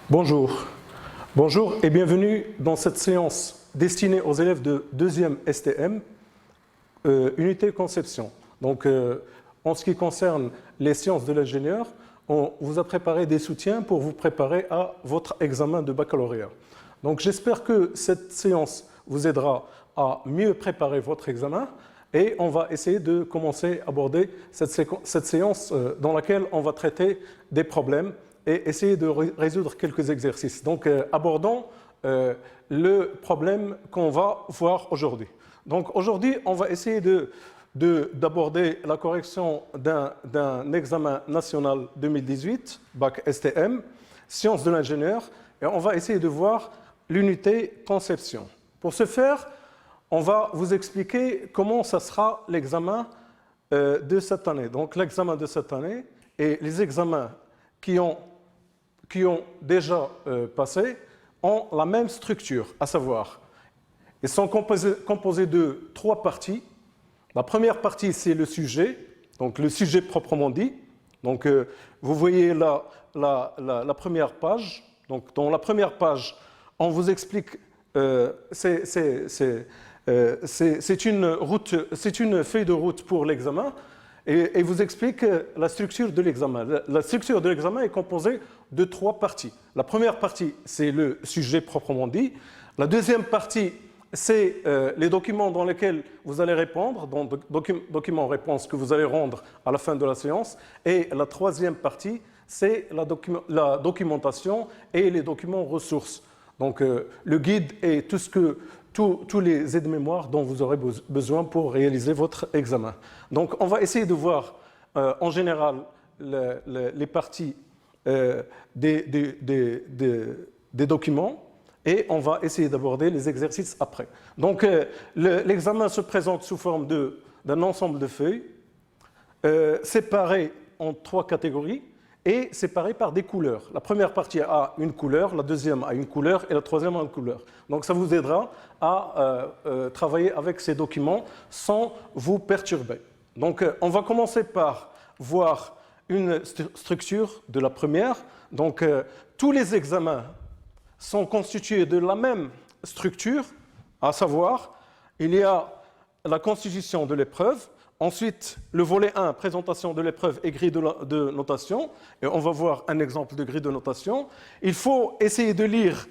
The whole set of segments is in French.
Bonjour. Bonjour et bienvenue dans cette séance destinée aux élèves de 2e STM, unité conception. Donc, en ce qui concerne les sciences de l'ingénieur, on vous a préparé des soutiens pour vous préparer à votre examen de baccalauréat. Donc, j'espère que cette séance vous aidera à mieux préparer votre examen et on va essayer de commencer à aborder cette séance dans laquelle on va traiter des problèmes et essayer de résoudre quelques exercices. Donc, abordons le problème qu'on va voir aujourd'hui. Donc, aujourd'hui, on va essayer d'aborder la correction d'un examen national 2018, bac STM, sciences de l'ingénieur, et on va essayer de voir l'unité conception. Pour ce faire, on va vous expliquer comment ça sera l'examen de cette année. Donc, l'examen de cette année et les examens qui ont déjà passé ont la même structure, à savoir, ils sont composés de 3 parties. La première partie, c'est le sujet, donc le sujet proprement dit. Donc, vous voyez là la première page. Donc, dans la première page, on vous explique, c'est une feuille de route pour l'examen et vous explique la structure de l'examen. La structure de l'examen est composée de 3 parties. La première partie, c'est le sujet proprement dit. La deuxième partie, c'est les documents dans lesquels vous allez répondre, donc documents-réponses que vous allez rendre à la fin de la séance. Et la troisième partie, c'est la documentation et les documents ressources. Donc, le guide et tous les aides-mémoires dont vous aurez besoin pour réaliser votre examen. Donc, on va essayer de voir en général les parties des documents et on va essayer d'aborder les exercices après. Donc, l'examen se présente sous forme d'un ensemble de feuilles séparées en 3 catégories et séparées par des couleurs. La première partie a une couleur, la deuxième a une couleur et la troisième a une couleur. Donc, ça vous aidera à travailler avec ces documents sans vous perturber. Donc, on va commencer par voir une structure de la première. Donc, tous les examens sont constitués de la même structure, à savoir, il y a la constitution de l'épreuve, ensuite le volet 1, présentation de l'épreuve et grille de notation, et on va voir un exemple de grille de notation. Il faut essayer de lire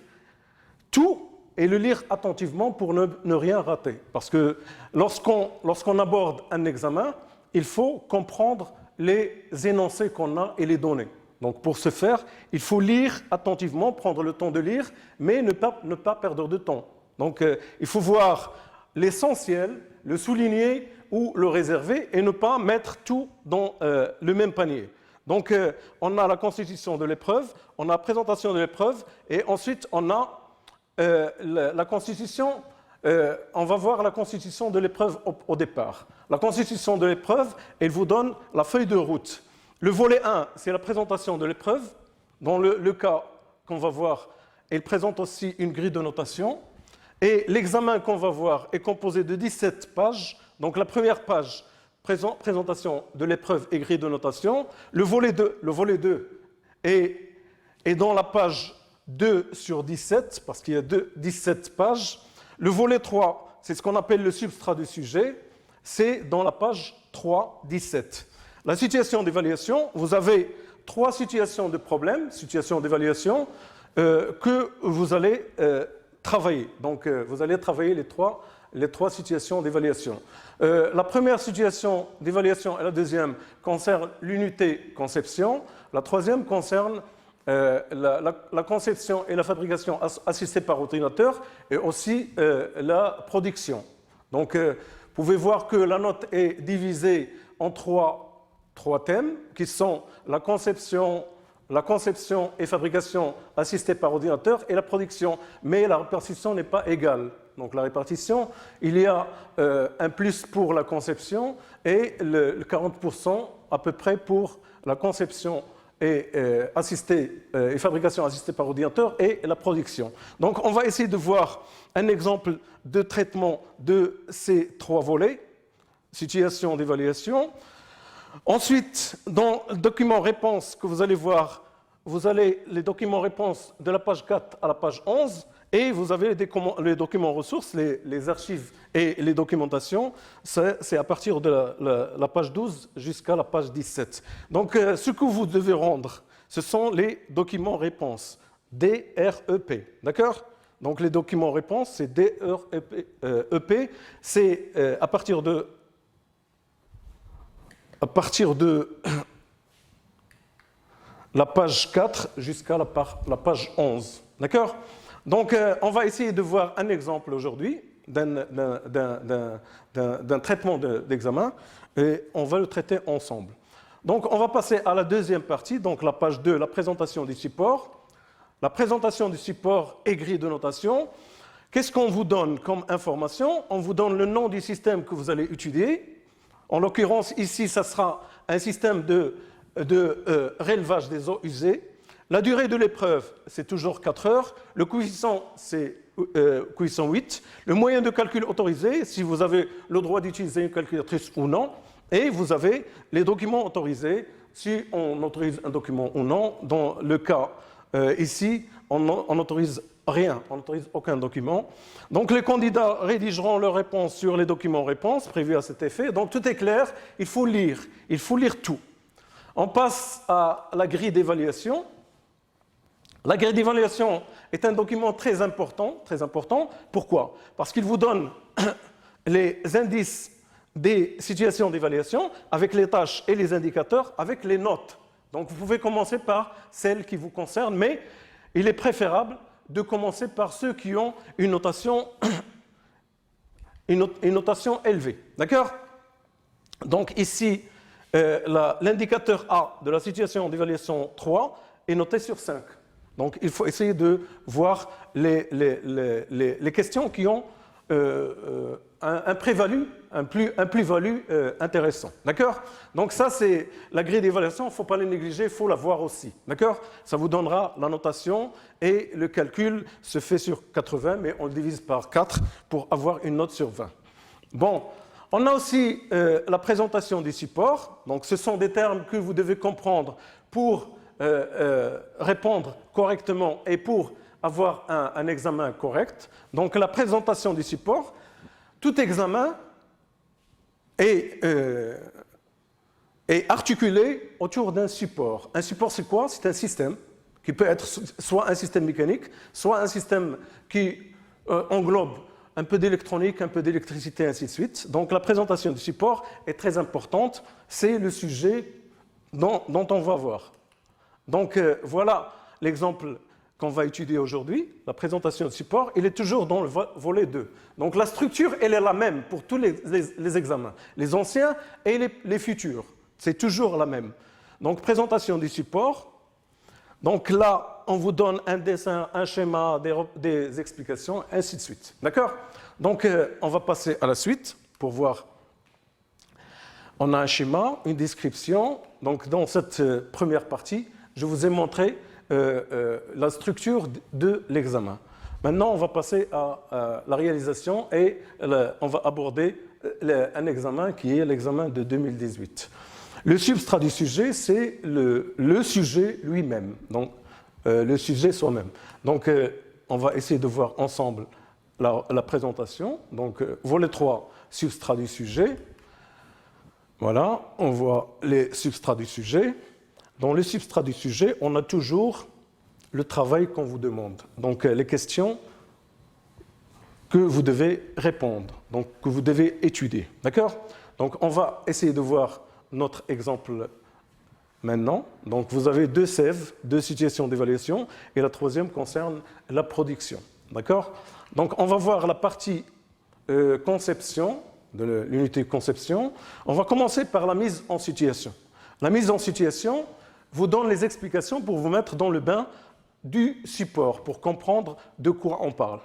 tout et le lire attentivement pour ne rien rater, parce que lorsqu'on aborde un examen, il faut comprendre les énoncés qu'on a et les données. Donc, pour ce faire, il faut lire attentivement, prendre le temps de lire, mais ne pas perdre de temps. Donc, il faut voir l'essentiel, le souligner ou le réserver et ne pas mettre tout dans le même panier. Donc, on a la constitution de l'épreuve, on a la présentation de l'épreuve et ensuite, on a la constitution. On va voir la constitution de l'épreuve au départ. La constitution de l'épreuve, elle vous donne la feuille de route. Le volet 1, c'est la présentation de l'épreuve. Dans le cas qu'on va voir, elle présente aussi une grille de notation. Et l'examen qu'on va voir est composé de 17 pages. Donc la première page, présentation de l'épreuve et grille de notation. Le volet 2 est dans la page 2 sur 17, parce qu'il y a 17 pages. Le volet 3, c'est ce qu'on appelle le substrat du sujet. C'est dans la page 3, 17. La situation d'évaluation, vous avez 3 situations de problème, situations d'évaluation, que vous allez travailler. Donc, vous allez travailler les trois situations d'évaluation. La première situation d'évaluation et la deuxième concerne l'unité conception. La troisième concerne la conception et la fabrication assistée par ordinateur et aussi la production. Donc, vous pouvez voir que la note est divisée en trois thèmes qui sont la conception et fabrication assistée par ordinateur et la production. Mais la répartition n'est pas égale. Donc la répartition, il y a un plus pour la conception et le 40% à peu près pour la conception et fabrication assistée par ordinateur et la production. Donc on va essayer de voir un exemple de traitement de ces 3 volets, situation d'évaluation. Ensuite, dans le document réponse que vous allez voir vous avez les documents réponses de la page 4 à la page 11, et vous avez les documents ressources, les archives et les documentations, c'est à partir de la page 12 jusqu'à la page 17. Donc, ce que vous devez rendre, ce sont les documents réponses, DREP, d'accord? Donc, les documents réponses, c'est DREP, c'est à partir de la page 4 jusqu'à la page 11, d'accord? Donc, on va essayer de voir un exemple aujourd'hui d'un traitement d'examen et on va le traiter ensemble. Donc, on va passer à la deuxième partie, donc la page 2, la présentation du support. La présentation du support et grille de notation. Qu'est-ce qu'on vous donne comme information? On vous donne le nom du système que vous allez étudier. En l'occurrence, ici, ça sera un système de relevage des eaux usées. La durée de l'épreuve, c'est toujours 4 heures. Le coefficient, c'est coefficient 8. Le moyen de calcul autorisé, si vous avez le droit d'utiliser une calculatrice ou non. Et vous avez les documents autorisés, si on autorise un document ou non. Dans le cas ici, on n'autorise rien, on n'autorise aucun document. Donc les candidats rédigeront leurs réponses sur les documents réponses prévus à cet effet. Donc tout est clair, il faut lire tout. On passe à la grille d'évaluation. La grille d'évaluation est un document très important. Pourquoi? Parce qu'il vous donne les indices des situations d'évaluation avec les tâches et les indicateurs, avec les notes. Donc vous pouvez commencer par celles qui vous concernent, mais il est préférable de commencer par ceux qui ont une notation élevée. D'accord? Donc ici, l'indicateur A de la situation d'évaluation 3 est noté sur 5. Donc il faut essayer de voir les questions qui ont un plus-value intéressant. D'accord? Donc ça, c'est la grille d'évaluation, il ne faut pas les négliger, il faut la voir aussi. D'accord? Ça vous donnera la notation et le calcul se fait sur 80, mais on le divise par 4 pour avoir une note sur 20. Bon, on a aussi la présentation du support. Donc ce sont des termes que vous devez comprendre pour répondre correctement et pour avoir un examen correct. Donc la présentation du support, tout examen est articulé autour d'un support. Un support, c'est quoi? C'est un système qui peut être soit un système mécanique, soit un système qui englobe un peu d'électronique, un peu d'électricité, ainsi de suite. Donc la présentation du support est très importante. C'est le sujet dont on va voir. Donc voilà l'exemple qu'on va étudier aujourd'hui, la présentation de support, il est toujours dans le volet 2. Donc la structure, elle est la même pour tous les examens, les anciens et les futurs. C'est toujours la même. Donc présentation du support. Donc là, on vous donne un dessin, un schéma, des explications, ainsi de suite. D'accord? Donc on va passer à la suite pour voir. On a un schéma, une description. Donc dans cette première partie, je vous ai montré la structure de l'examen. Maintenant, on va passer à la réalisation et on va aborder un examen qui est l'examen de 2018. Le substrat du sujet, c'est le sujet lui-même, donc le sujet soi-même. Donc, on va essayer de voir ensemble la présentation. Donc, volet 3, substrat du sujet. Voilà, on voit les substrats du sujet. Dans le substrat du sujet, on a toujours le travail qu'on vous demande. Donc, les questions que vous devez répondre, donc que vous devez étudier. D'accord? Donc, on va essayer de voir notre exemple maintenant. Donc, vous avez 2 SEV, 2 situations d'évaluation, et la troisième concerne la production. D'accord? Donc, on va voir la partie conception, de l'unité conception. On va commencer par la mise en situation. La mise en situation vous donne les explications pour vous mettre dans le bain du support, pour comprendre de quoi on parle.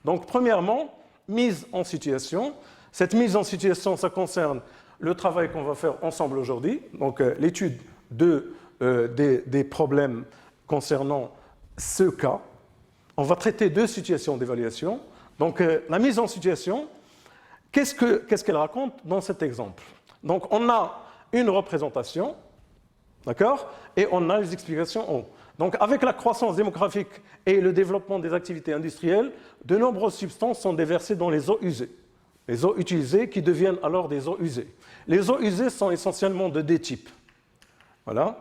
Donc, premièrement, mise en situation. Cette mise en situation, ça concerne le travail qu'on va faire ensemble aujourd'hui, donc l'étude des problèmes concernant ce cas. On va traiter 2 situations d'évaluation. Donc, la mise en situation, qu'est-ce qu'elle raconte dans cet exemple? Donc, on a une représentation, d'accord? Et on a les explications en haut. Donc, avec la croissance démographique et le développement des activités industrielles, de nombreuses substances sont déversées dans les eaux usées. Les eaux utilisées qui deviennent alors des eaux usées. Les eaux usées sont essentiellement de deux types. Voilà.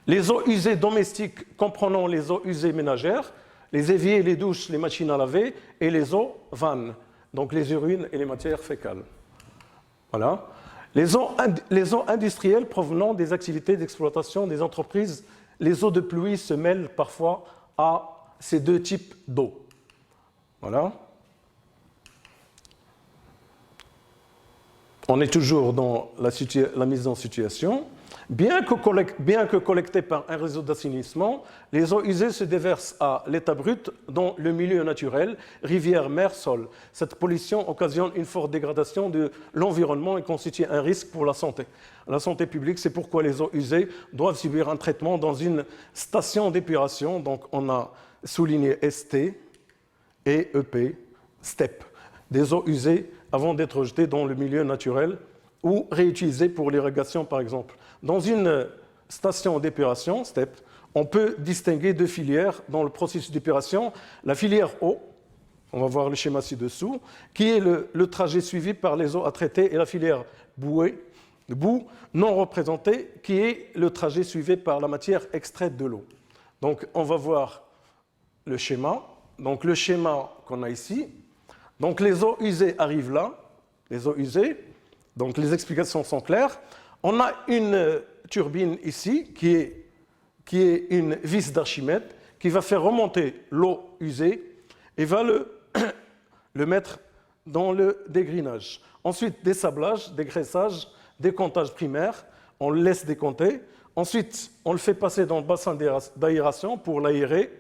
Les eaux usées domestiques comprenant les eaux usées ménagères, les éviers, les douches, les machines à laver, et les eaux vannes, donc les urines et les matières fécales. Voilà. Les eaux industrielles provenant des activités d'exploitation des entreprises, les eaux de pluie se mêlent parfois à ces deux types d'eau. Voilà. On est toujours dans la mise en situation. Bien que collectées par un réseau d'assainissement, les eaux usées se déversent à l'état brut dans le milieu naturel, rivières, mers, sol. Cette pollution occasionne une forte dégradation de l'environnement et constitue un risque pour la santé publique. C'est pourquoi les eaux usées doivent subir un traitement dans une station d'épuration. Donc on a souligné ST et EP, STEP, des eaux usées avant d'être jetées dans le milieu naturel ou réutilisées pour l'irrigation par exemple. Dans une station d'épuration, STEP, on peut distinguer deux filières dans le processus d'épuration. La filière eau, on va voir le schéma ci-dessous, qui est le trajet suivi par les eaux à traiter, et la filière boue non représentée, qui est le trajet suivi par la matière extraite de l'eau. Donc on va voir le schéma. Donc le schéma qu'on a ici. Donc les eaux usées arrivent là, les eaux usées. Donc les explications sont claires. On a une turbine ici qui est une vis d'Archimède qui va faire remonter l'eau usée et va le mettre dans le dégrinage. Ensuite, dessablage, dégraissage, décomptage primaire, on le laisse décompter. Ensuite, on le fait passer dans le bassin d'aération pour l'aérer.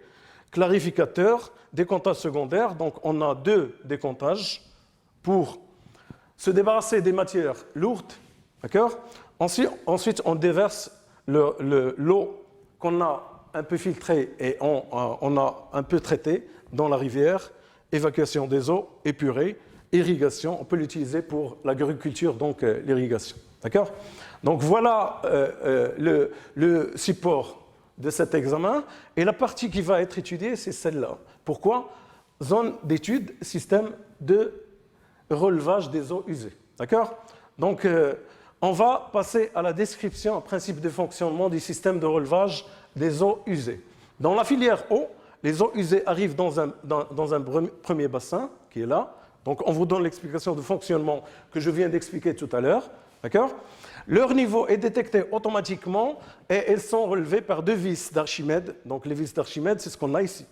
Clarificateur, décomptage secondaire, donc on a deux décomptages pour se débarrasser des matières lourdes. D'accord ? Ensuite, on déverse l'eau qu'on a un peu filtrée et on a un peu traitée dans la rivière, évacuation des eaux, épurée, irrigation, on peut l'utiliser pour l'agriculture, donc l'irrigation. D'accord ? Donc voilà le support de cet examen. Et la partie qui va être étudiée, c'est celle-là. Pourquoi ? Zone d'étude, système de relevage des eaux usées. D'accord ? Donc, on va passer à la description, un principe de fonctionnement du système de relevage des eaux usées. Dans la filière eau, les eaux usées arrivent dans un premier bassin, qui est là. Donc, on vous donne l'explication de fonctionnement que je viens d'expliquer tout à l'heure. D'accord ? Leur niveau est détecté automatiquement et elles sont relevées par deux vis d'Archimède. Donc, les vis d'Archimède, c'est ce qu'on a ici.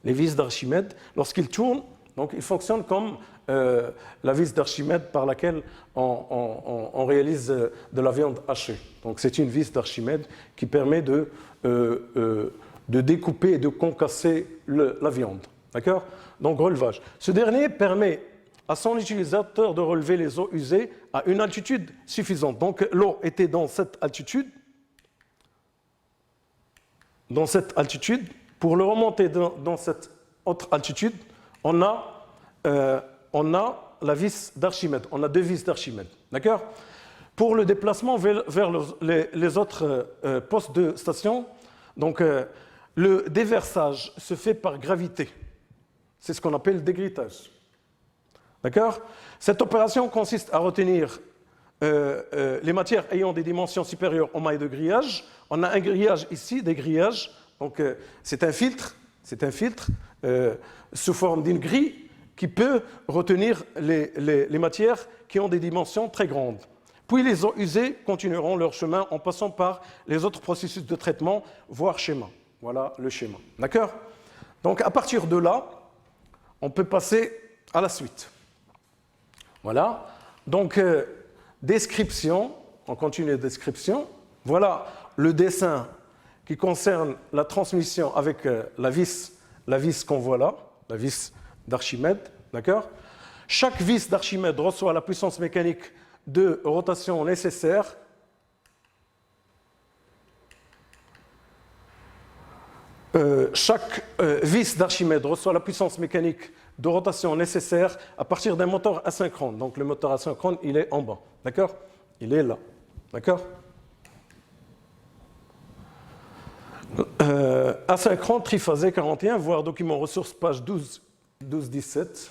Les vis d'Archimède, lorsqu'ils tournent, donc, ils fonctionnent comme la vis d'Archimède par laquelle on réalise de la viande hachée. Donc, c'est une vis d'Archimède qui permet de découper et de concasser la viande. D'accord ? Donc, relevage. Ce dernier permet à son utilisateur de relever les eaux usées à une altitude suffisante. Donc, l'eau était dans cette altitude. Pour le remonter dans cette autre altitude, on a la vis d'Archimède. On a deux vis d'Archimède. D'accord ? Pour le déplacement vers les autres postes de station, donc, le déversage se fait par gravité. C'est ce qu'on appelle le dégritage. D'accord ? Cette opération consiste à retenir les matières ayant des dimensions supérieures aux mailles de grillage. On a un grillage ici, des grillages. Donc, c'est un filtre sous forme d'une grille qui peut retenir les matières qui ont des dimensions très grandes. Puis les eaux usées continueront leur chemin en passant par les autres processus de traitement, voire schéma. Voilà le schéma. D'accord ? Donc, à partir de là, on peut passer à la suite. Voilà. Donc, description, on continue la description. Voilà le dessin qui concerne la transmission avec la vis qu'on voit là, la vis d'Archimède. D'accord ? Chaque vis d'Archimède reçoit la puissance mécanique de rotation nécessaire chaque vis d'Archimède reçoit la puissance mécanique de rotation nécessaire à partir d'un moteur asynchrone. Donc le moteur asynchrone, il est en bas. D'accord ? Il est là. D'accord ? Asynchrone, triphasé 41, voir document ressources, page 12-17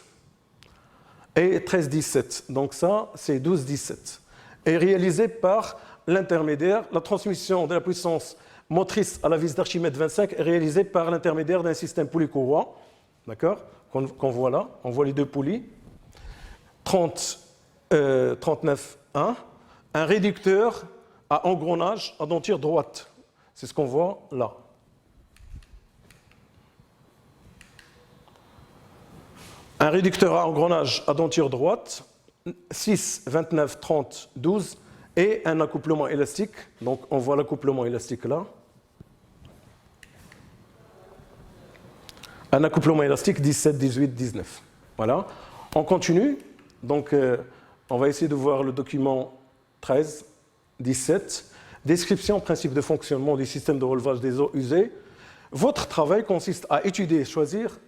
et 13-17. Donc ça, c'est 12-17. Et réalisé par l'intermédiaire, la transmission de la puissance motrice à la vis d'Archimède 25 est réalisée par l'intermédiaire d'un système poulie-courroie, d'accord, qu'on voit là. On voit les deux poulies. 39.1, un réducteur à engrenage à denture droite. C'est ce qu'on voit là. Un réducteur à engrenage à denture droite, 6, 29, 30, 12, et un accouplement élastique. Donc on voit l'accouplement élastique là. Un accouplement élastique 17, 18, 19. Voilà. On continue. Donc on va essayer de voir le document 13, 17. Description, principe de fonctionnement du système de relevage des eaux usées. Votre travail consiste à étudier et choisir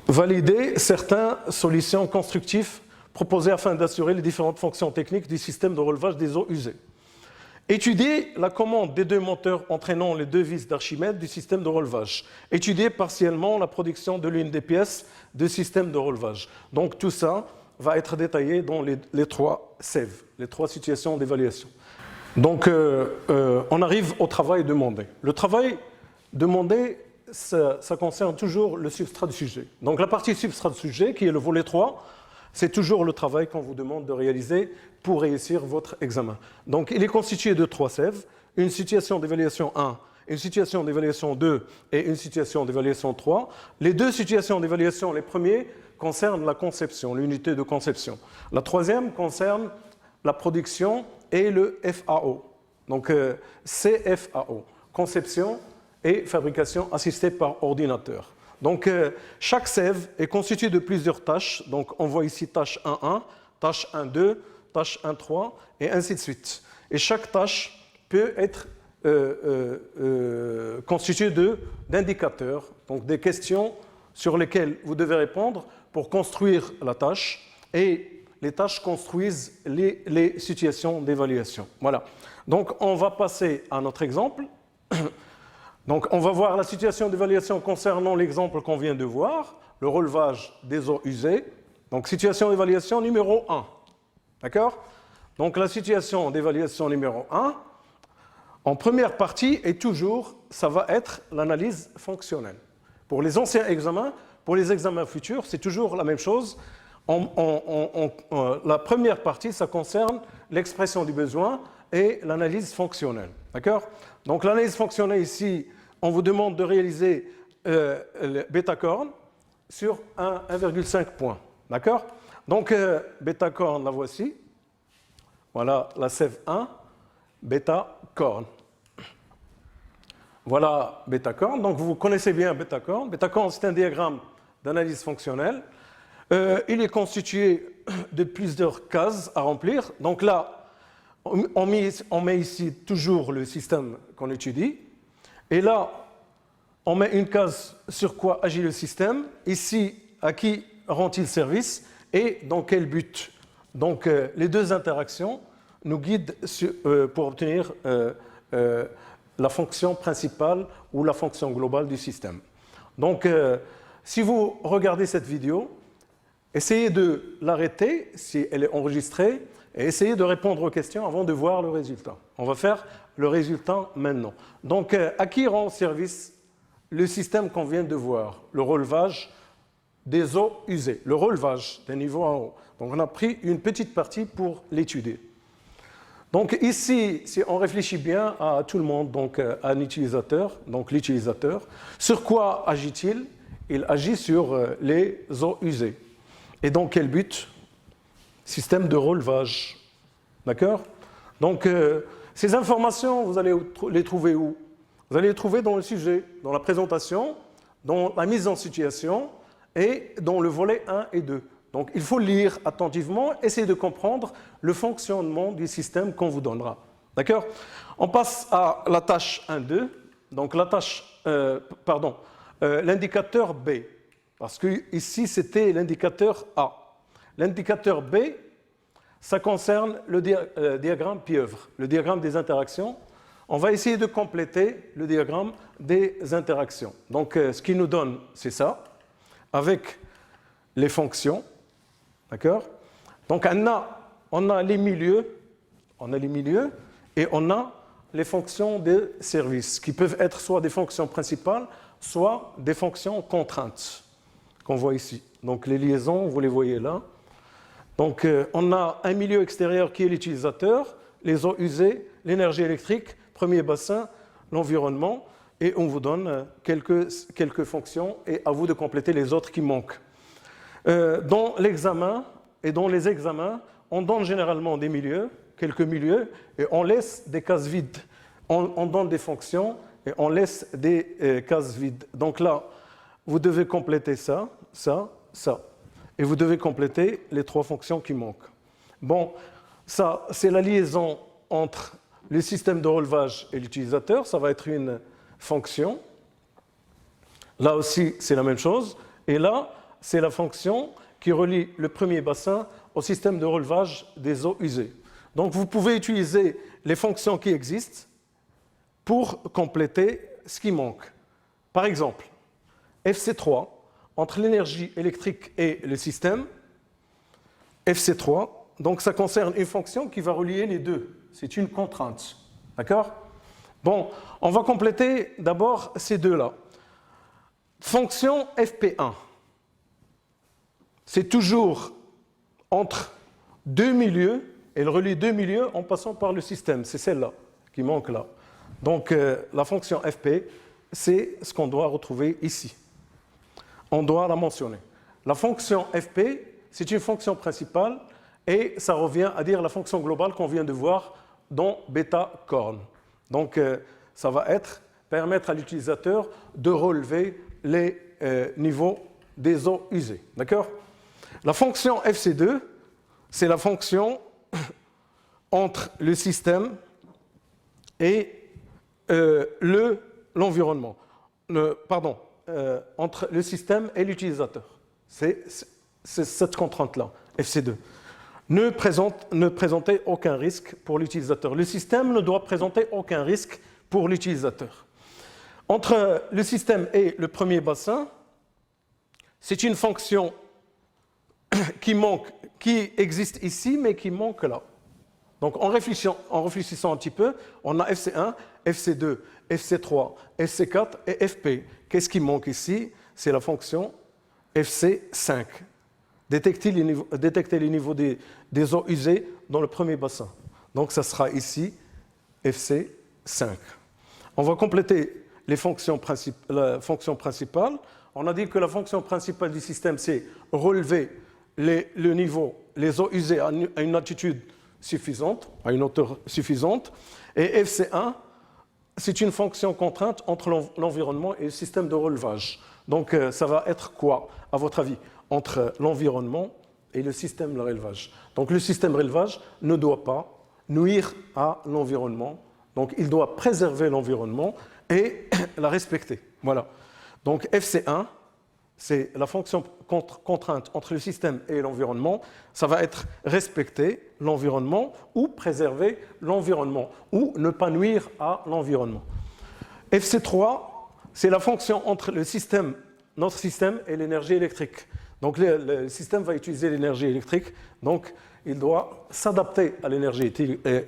valider certaines solutions constructives proposées afin d'assurer les différentes fonctions techniques du système de relevage des eaux usées. Étudier la commande des deux moteurs entraînant les deux vis d'Archimède du système de relevage. Étudier partiellement la production de l'une des pièces du système de relevage. Donc tout ça va être détaillé dans les trois SEV, les trois situations d'évaluation. Donc on arrive au travail demandé. Le travail demandé, ça concerne toujours le substrat du sujet. Donc la partie substrat du sujet, qui est le volet 3, c'est toujours le travail qu'on vous demande de réaliser pour réussir votre examen. Donc il est constitué de 3 SEV, une situation d'évaluation 1, une situation d'évaluation 2 et une situation d'évaluation 3. Les deux situations d'évaluation, les premiers, concernent la conception, l'unité de conception. La troisième concerne la production et le FAO. Donc CFAO, conception et fabrication assistée par ordinateur. Donc chaque SEV est constitué de plusieurs tâches. Donc on voit ici tâche 1.1, tâche 1.2, tâche 1.3 et ainsi de suite. Et chaque tâche peut être constituée d'indicateurs, donc des questions sur lesquelles vous devez répondre pour construire la tâche. Et les tâches construisent les situations d'évaluation. Voilà. Donc on va passer à notre exemple. Donc, on va voir la situation d'évaluation concernant l'exemple qu'on vient de voir, le relevage des eaux usées. Donc, situation d'évaluation numéro 1. D'accord? Donc, la situation d'évaluation numéro 1, en première partie, et toujours, ça va être l'analyse fonctionnelle. Pour les anciens examens, pour les examens futurs, c'est toujours la même chose. La première partie, ça concerne l'expression du besoin et l'analyse fonctionnelle. D'accord? Donc l'analyse fonctionnelle ici, on vous demande de réaliser le bêta-corne sur 1,5 point. D'accord? Donc bêta-corne, la voici. Voilà la SEV 1, bêta-corne. Voilà bêta-corne. Donc vous connaissez bien bêta-corne. Bêta-corne, c'est un diagramme d'analyse fonctionnelle. Il est constitué de plusieurs cases à remplir. Donc là, on met ici toujours le système qu'on étudie. Et là, on met une case sur quoi agit le système. Ici, à qui rend-il service et dans quel but. Donc, les deux interactions nous guident pour obtenir la fonction principale ou la fonction globale du système. Donc, si vous regardez cette vidéo, essayez de l'arrêter si elle est enregistrée et essayez de répondre aux questions avant de voir le résultat. On va faire le résultat maintenant. Donc, à qui rend service le système qu'on vient de voir, le relevage des eaux usées, le relevage des niveaux en haut. Donc, on a pris une petite partie pour l'étudier. Donc, ici, si on réfléchit bien à tout le monde, donc à un utilisateur, donc l'utilisateur, sur quoi agit-il? Il agit sur les eaux usées. Et dans quel but? Système de relevage. D'accord? Donc, ces informations, vous allez les trouver où? Vous allez les trouver dans le sujet, dans la présentation, dans la mise en situation et dans le volet 1 et 2. Donc, il faut lire attentivement, essayer de comprendre le fonctionnement du système qu'on vous donnera. D'accord? On passe à la tâche 1.2. Donc, la tâche, l'indicateur B. Parce que ici, c'était l'indicateur A. L'indicateur B, ça concerne le diagramme pieuvre, le diagramme des interactions. On va essayer de compléter le diagramme des interactions. Donc, ce qui nous donne, c'est ça, avec les fonctions. D'accord? Donc, on a les milieux et on a les fonctions de service, qui peuvent être soit des fonctions principales, soit des fonctions contraintes, qu'on voit ici. Donc, les liaisons, vous les voyez là. Donc, on a un milieu extérieur qui est l'utilisateur, les eaux usées, l'énergie électrique, premier bassin, l'environnement, et on vous donne quelques fonctions, et à vous de compléter les autres qui manquent. Dans l'examen et dans les examens, on donne généralement des milieux, quelques milieux, et on laisse des cases vides. On donne des fonctions et on laisse des cases vides. Donc là, vous devez compléter ça, ça, ça. Et vous devez compléter les 3 fonctions qui manquent. Bon, ça, c'est la liaison entre le système de relevage et l'utilisateur. Ça va être une fonction. Là aussi, c'est la même chose. Et là, c'est la fonction qui relie le premier bassin au système de relevage des eaux usées. Donc, vous pouvez utiliser les fonctions qui existent pour compléter ce qui manque. Par exemple, FC3, entre l'énergie électrique et le système, FC3, donc ça concerne une fonction qui va relier les deux. C'est une contrainte. D'accord? Bon, on va compléter d'abord ces deux-là. Fonction FP1, c'est toujours entre deux milieux, elle relie deux milieux en passant par le système. C'est celle-là qui manque là. Donc, la fonction FP, c'est ce qu'on doit retrouver ici. On doit la mentionner. La fonction FP, c'est une fonction principale et ça revient à dire la fonction globale qu'on vient de voir dans bêta corn. Donc, ça va permettre à l'utilisateur de relever les niveaux des eaux usées. D'accord? La fonction FC2, c'est la fonction entre le système et l'environnement. Entre le système et l'utilisateur. C'est cette contrainte-là, FC2. Ne présenter aucun risque pour l'utilisateur. Le système ne doit présenter aucun risque pour l'utilisateur. Entre le système et le premier bassin, c'est une fonction qui existe ici, mais qui manque là. Donc, en réfléchissant un petit peu, on a FC1, FC2, FC3, FC4 et FP. Qu'est-ce qui manque ici? C'est la fonction FC5. Détecter les niveaux des eaux usées dans le premier bassin. Donc, ça sera ici FC5. On va compléter la fonction principale. On a dit que la fonction principale du système, c'est relever le niveau, les eaux usées à une altitude suffisante, à une hauteur suffisante. Et FC1, c'est une fonction contrainte entre l'environnement et le système de relevage. Donc, ça va être quoi, à votre avis, entre l'environnement et le système de relevage? Donc, le système de relevage ne doit pas nuire à l'environnement. Donc, il doit préserver l'environnement et la respecter. Voilà. Donc, FC1, c'est la fonction contrainte entre le système et l'environnement. Ça va être respecter l'environnement ou préserver l'environnement ou ne pas nuire à l'environnement. FC3, c'est la fonction entre notre système et l'énergie électrique. Donc le système va utiliser l'énergie électrique, donc il doit s'adapter à l'énergie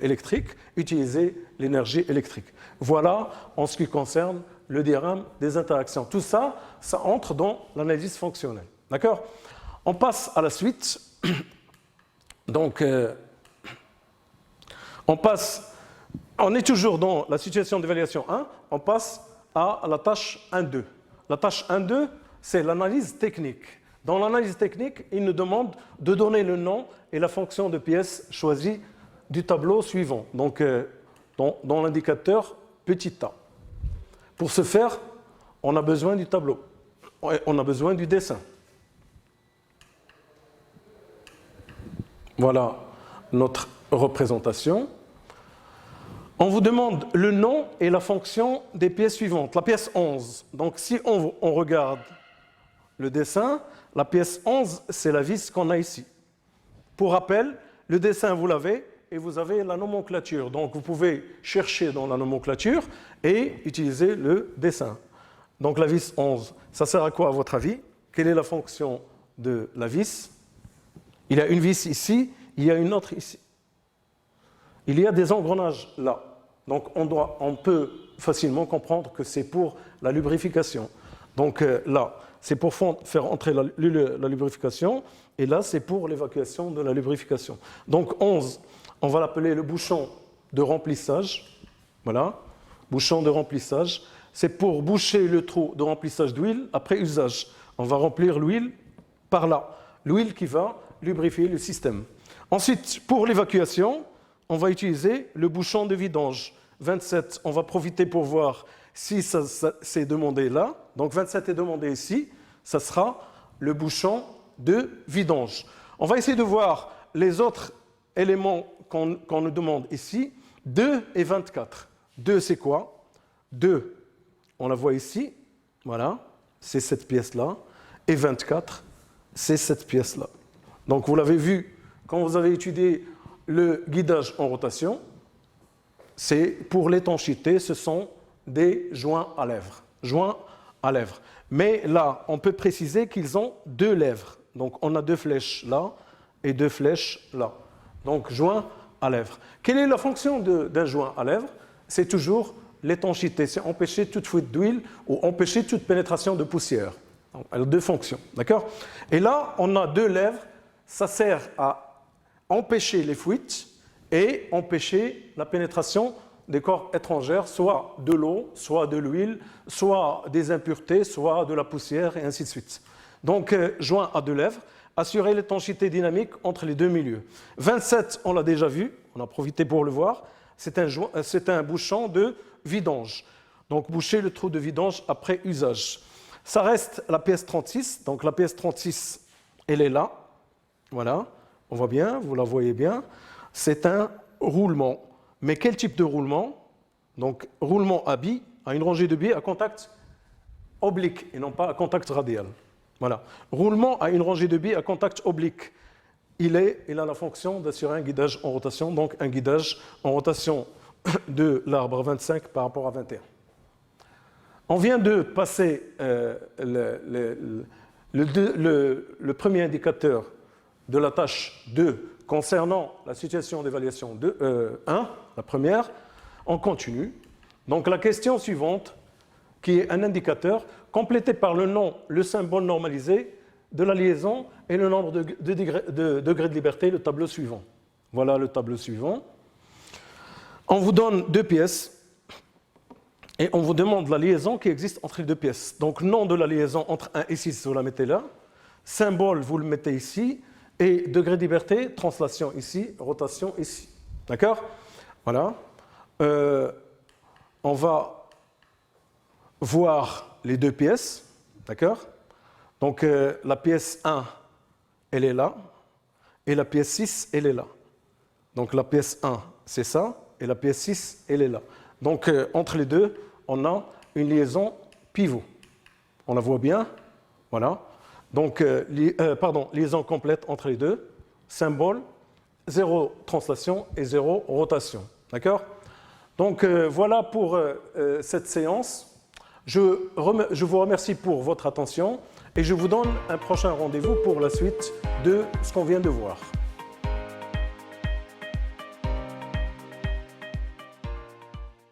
électrique, utiliser l'énergie électrique. Voilà en ce qui concerne le diagramme des interactions. Tout ça, ça entre dans l'analyse fonctionnelle. D'accord? On passe à la suite. Donc, on est toujours dans la situation d'évaluation 1, on passe à la tâche 1.2. La tâche 1.2, c'est l'analyse technique. Dans l'analyse technique, il nous demande de donner le nom et la fonction de pièce choisie du tableau suivant, donc dans l'indicateur petit a. Pour ce faire, on a besoin du tableau, on a besoin du dessin. Voilà notre représentation. On vous demande le nom et la fonction des pièces suivantes. La pièce 11, donc si on regarde le dessin, la pièce 11, c'est la vis qu'on a ici. Pour rappel, le dessin, vous l'avez, et vous avez la nomenclature. Donc, vous pouvez chercher dans la nomenclature et utiliser le dessin. Donc, la vis 11, ça sert à quoi, à votre avis? Quelle est la fonction de la vis? Il y a une vis ici, il y a une autre ici. Il y a des engrenages là. Donc, on peut facilement comprendre que c'est pour la lubrification. Donc, là, c'est pour faire entrer la lubrification, et là, c'est pour l'évacuation de la lubrification. Donc, 11, on va l'appeler le bouchon de remplissage. Voilà, bouchon de remplissage. C'est pour boucher le trou de remplissage d'huile après usage. On va remplir l'huile par là, l'huile qui va lubrifier le système. Ensuite, pour l'évacuation, on va utiliser le bouchon de vidange. 27, on va profiter pour voir si ça c'est demandé là. Donc 27 est demandé ici, ça sera le bouchon de vidange. On va essayer de voir les autres éléments qu'on nous demande ici. 2 et 24. 2, c'est quoi? 2, on la voit ici, voilà, c'est cette pièce-là. Et 24, c'est cette pièce-là. Donc vous l'avez vu quand vous avez étudié le guidage en rotation, c'est pour l'étanchéité, ce sont des joints à lèvres. Joints à lèvres. Mais là, on peut préciser qu'ils ont 2 lèvres. Donc on a 2 flèches là et 2 flèches là. Donc joint à lèvres. Quelle est la fonction d'un joint à lèvres? C'est toujours l'étanchéité, c'est empêcher toute fuite d'huile ou empêcher toute pénétration de poussière. Donc, elle a 2 fonctions, d'accord? Et là, on a 2 lèvres, ça sert à empêcher les fuites et empêcher la pénétration des corps étrangers, soit de l'eau, soit de l'huile, soit des impuretés, soit de la poussière, et ainsi de suite. Donc, joint à 2 lèvres, assurer l'étanchéité dynamique entre les 2 milieux. 27, on l'a déjà vu, on a profité pour le voir, c'est un bouchon de vidange. Donc, boucher le trou de vidange après usage. Ça reste la pièce 36, donc la pièce 36, elle est là, voilà, on voit bien, vous la voyez bien. C'est un roulement. Mais quel type de roulement? Donc, roulement à billes, à une rangée de billes à contact oblique et non pas à contact radial. Voilà. Roulement à une rangée de billes à contact oblique. Il a la fonction d'assurer un guidage en rotation, donc un guidage en rotation de l'arbre 25 par rapport à 21. On vient de passer le premier indicateur de la tâche 2 concernant la situation d'évaluation 1, la première. On continue. Donc la question suivante, qui est un indicateur complété par le nom, le symbole normalisé de la liaison et le nombre de degrés de liberté, le tableau suivant. Voilà le tableau suivant. On vous donne 2 pièces et on vous demande la liaison qui existe entre les 2 pièces. Donc nom de la liaison entre 1 et 6, vous la mettez là. Symbole, vous le mettez ici. Et degré de liberté, translation ici, rotation ici. D'accord? Voilà. On va voir les 2 pièces. D'accord? Donc la pièce 1, elle est là. Et la pièce 6, elle est là. Donc la pièce 1, c'est ça. Et la pièce 6, elle est là. Donc entre les deux, on a une liaison pivot. On la voit bien? Voilà. Donc, liaison complète entre les deux. Symbole, 0 translation et 0 rotation. D'accord? Donc, voilà pour cette séance. Je vous remercie pour votre attention et je vous donne un prochain rendez-vous pour la suite de ce qu'on vient de voir.